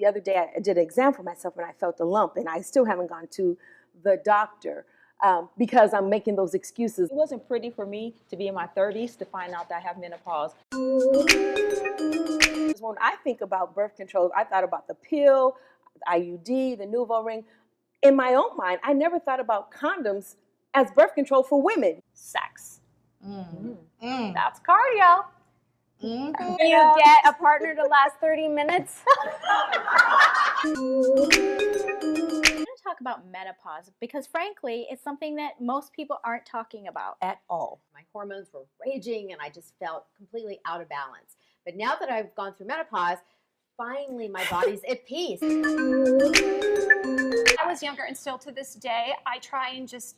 The other day I did an exam for myself and I felt a lump, and I still haven't gone to the doctor because I'm making those excuses. It wasn't pretty for me to be in my 30s to find out that I have menopause. When I think about birth control, I thought about the pill, the IUD, the Nuvo ring. In my own mind, I never thought about condoms as birth control for women. Sex. That's cardio. You get a partner to last 30 minutes. I'm going to talk about menopause because, frankly, it's something that most people aren't talking about at all. My hormones were raging and I just felt completely out of balance. But now that I've gone through menopause, finally my body's at peace. I was younger, and still to this day, I try and just,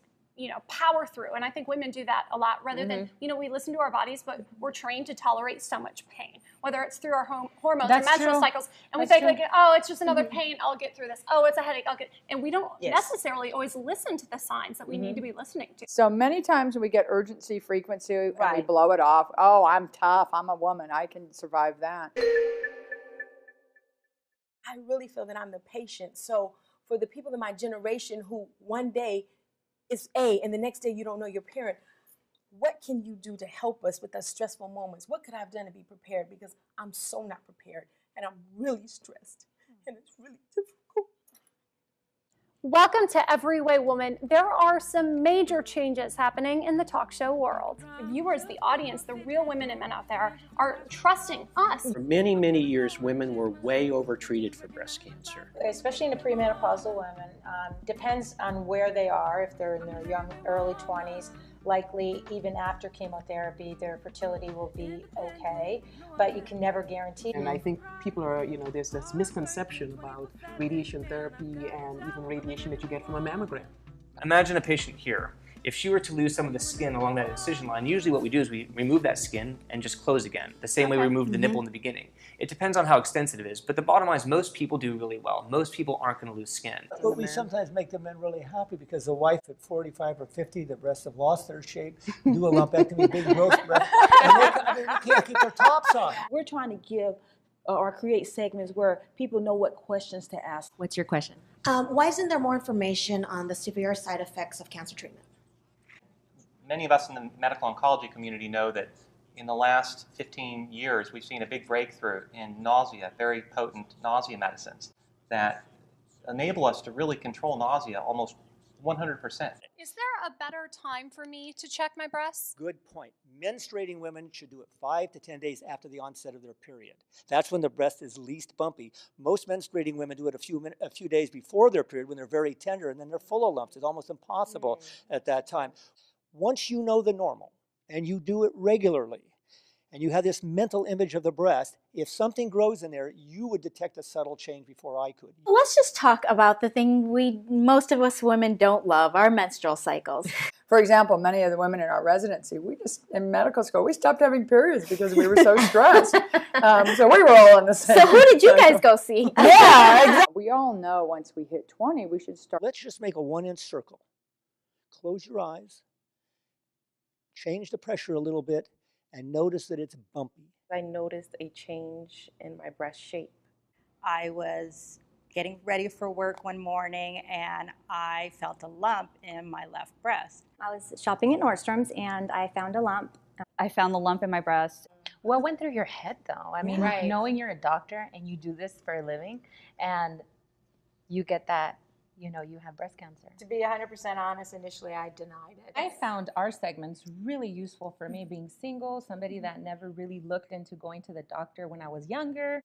power through. And I think women do that a lot rather than, we listen to our bodies, but we're trained to tolerate so much pain, whether it's through our hormones and menstrual cycles. And we think, oh, it's just another pain. I'll get through this. Oh, it's a headache. And we don't necessarily always listen to the signs that we need to be listening to. So many times when we get urgency, frequency, and we blow it off, oh, I'm tough. I'm a woman. I can survive that. I really feel that I'm the patient. So for the people in my generation who one day is A and the next day you don't know your parent, what can you do to help us with those stressful moments? What could I have done to be prepared? Because I'm so not prepared and I'm really stressed and it's really difficult. Welcome to Every Way Woman. There are some major changes happening in the talk show world. The viewers, the audience, the real women and men out there are trusting us. For many, many years, women were way overtreated for breast cancer. Especially in the premenopausal women. Depends on where they are. If they're in their young, early 20s, likely even after chemotherapy, their fertility will be okay, but you can never guarantee. And I think people are, there's this misconception about radiation therapy and even radiation that you get from a mammogram. Imagine a patient here. If she were to lose some of the skin along that incision line, usually what we do is we remove that skin and just close again, the same way we removed the nipple in the beginning. It depends on how extensive it is, but the bottom line is most people do really well. Most people aren't going to lose skin. But we sometimes make the men really happy because the wife at 45 or 50, the breasts have lost their shape, do a lumpectomy, big growth breast, and they can't keep their tops on. We're trying to give or create segments where people know what questions to ask. What's your question? Why isn't there more information on the severe side effects of cancer treatment? Many of us in the medical oncology community know that in the last 15 years, we've seen a big breakthrough in nausea, very potent nausea medicines that enable us to really control nausea almost 100%. Is there a better time for me to check my breasts? Good point. Menstruating women should do it 5 to 10 days after the onset of their period. That's when the breast is least bumpy. Most menstruating women do it a few days before their period when they're very tender, and then they're full of lumps. It's almost impossible at that time. Once you know the normal and you do it regularly and you have this mental image of the breast, if something grows in there, you would detect a subtle change before I could. Let's just talk about the thing most of us women don't love, our menstrual cycles. For example, many of the women in our residency, in medical school, we stopped having periods because we were so stressed. So we were all in the same. So who did you guys go see? Yeah, exactly. We all know once we hit 20, we should start. Let's just make a 1-inch circle. Close your eyes. Change the pressure a little bit and notice that it's bumpy. I noticed a change in my breast shape. I was getting ready for work one morning and I felt a lump in my left breast. I was shopping at Nordstrom's and I found a lump. I found the lump in my breast. What went through your head though? I mean, knowing you're a doctor and you do this for a living and you get that, you have breast cancer. To be 100% honest, initially I denied it. I found our segments really useful for me being single, somebody that never really looked into going to the doctor when I was younger.